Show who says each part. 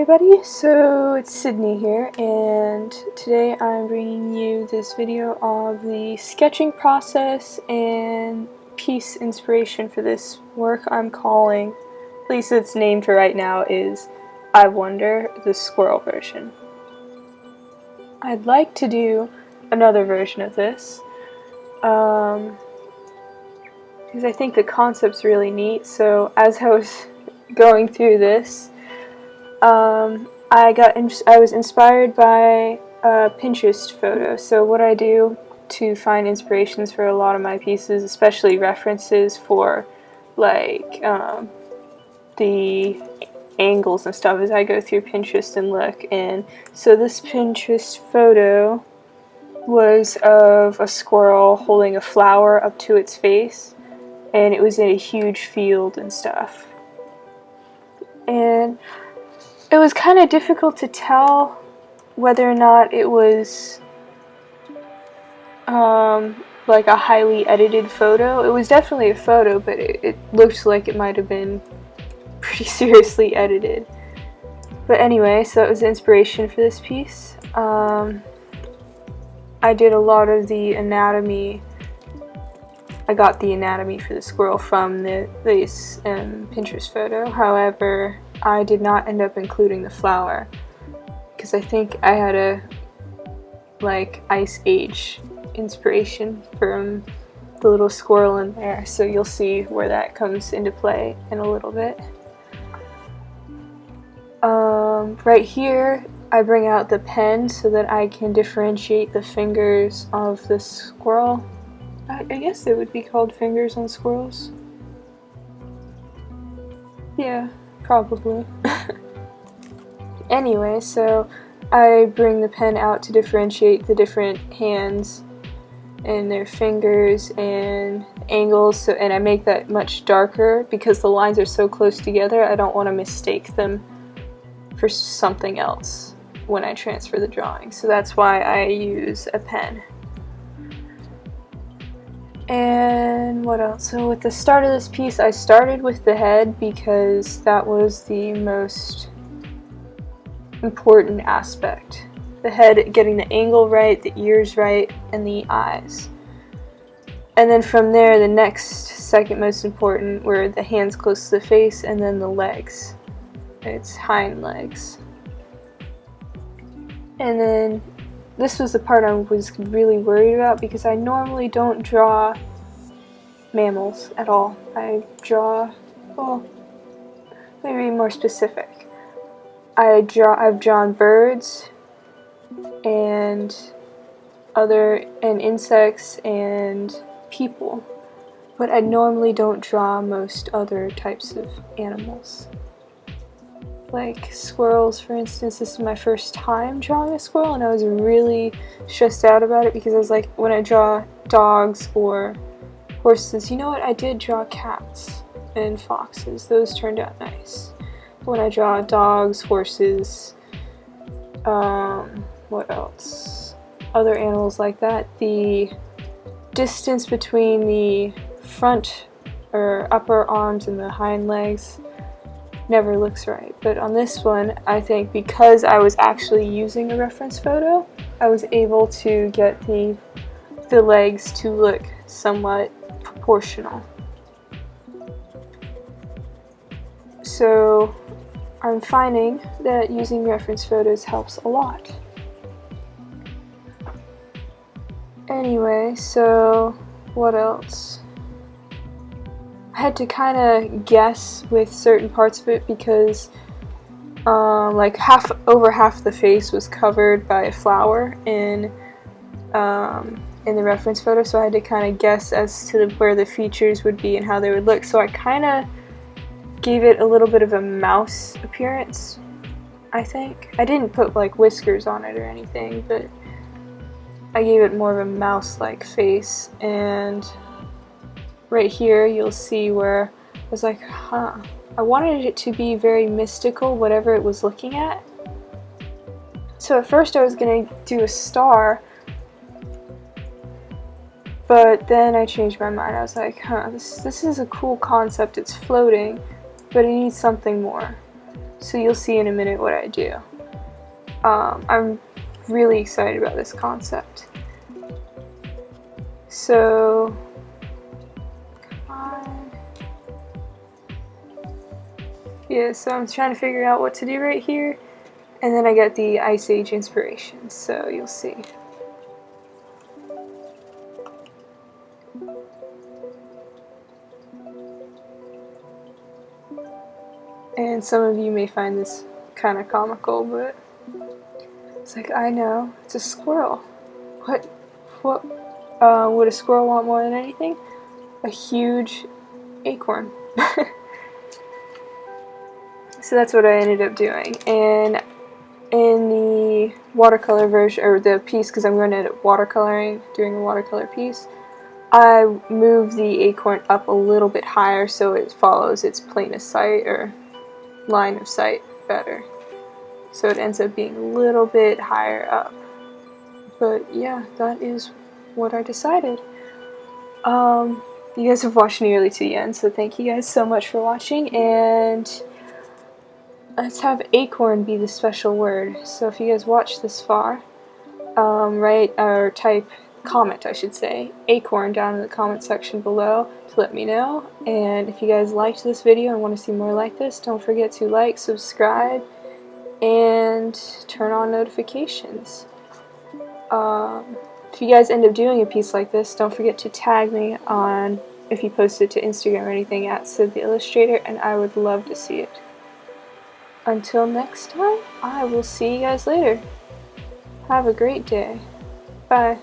Speaker 1: everybody, so it's Sydney here, and today I'm bringing you this video of the sketching process and piece inspiration for this work I'm calling, at least its name for right now is I Wonder, the squirrel version. I'd like to do another version of this, because I think the concept's really neat. So as I was going through this, I was inspired by a Pinterest photo. So what I do to find inspirations for a lot of my pieces, especially references for like the angles and stuff, is I go through Pinterest and look. And so this Pinterest photo was of a squirrel holding a flower up to its face, and it was in a huge field and stuff. And it was kind of difficult to tell whether or not it was like a highly edited photo. It was definitely a photo, but it looked like it might have been pretty seriously edited. But anyway, so that was the inspiration for this piece. I did a lot of the anatomy. I got the anatomy for the squirrel from this Pinterest photo. However, I did not end up including the flower because I think I had a like Ice Age inspiration from the little squirrel in there. So you'll see where that comes into play in a little bit. Right here, I bring out the pen so that I can differentiate the fingers of the squirrel. I guess they would be called fingers on squirrels. Yeah, probably. Anyway, so I bring the pen out to differentiate the different hands and their fingers and angles, and I make that much darker because the lines are so close together. I don't want to mistake them for something else when I transfer the drawing. So that's why I use a pen. And what else? So with the start of this piece, I started with the head because that was the most important aspect. The head, getting the angle right, the ears right, and the eyes. And then from there, the next second most important were the hands close to the face, and then the legs. Its hind legs. And then this was the part I was really worried about because I normally don't draw mammals at all. I draw, well, maybe more specific. I've drawn birds and insects and people, but I normally don't draw most other types of animals. Like squirrels, for instance. This is my first time drawing a squirrel, and I was really stressed out about it because I was like, when I draw dogs or horses, you know what, I did draw cats and foxes. Those turned out nice. But when I draw dogs, horses, what else? Other animals like that, the distance between the front or upper arms and the hind legs never looks right. But on this one, I think because I was actually using a reference photo, I was able to get the legs to look somewhat proportional. So I'm finding that using reference photos helps a lot. Anyway, so what else? I had to kind of guess with certain parts of it because like over half the face was covered by a flower in the reference photo, so I had to kind of guess as to where the features would be and how they would look. So I kind of gave it a little bit of a mouse appearance, I think. I didn't put like whiskers on it or anything, but I gave it more of a mouse-like face. And right here you'll see where I was like, I wanted it to be very mystical, whatever it was looking at. So at first I was going to do a star, but then I changed my mind. I was like, this is a cool concept, it's floating, but it needs something more. So you'll see in a minute what I do. I'm really excited about this concept. So, yeah, so I'm trying to figure out what to do right here, and then I get the Ice Age inspiration, so you'll see. And some of you may find this kind of comical, but it's like, I know, it's a squirrel. What would a squirrel want more than anything? A huge acorn. So that's what I ended up doing. And in the watercolor version, or the piece, because I'm going to end up watercoloring, doing a watercolor piece, I move the acorn up a little bit higher so it follows its plane of sight, or line of sight, better. So it ends up being a little bit higher up. But yeah, that is what I decided. You guys have watched nearly to the end, so thank you guys so much for watching, and let's have acorn be the special word. So if you guys watched this far, write or type comment, I should say, acorn down in the comment section below to let me know. And if you guys liked this video and want to see more like this, don't forget to like, subscribe, and turn on notifications. If you guys end up doing a piece like this, don't forget to tag me on, if you post it to Instagram or anything, at Sydtheillustrator, and I would love to see it. Until next time, I will see you guys later. Have a great day. Bye.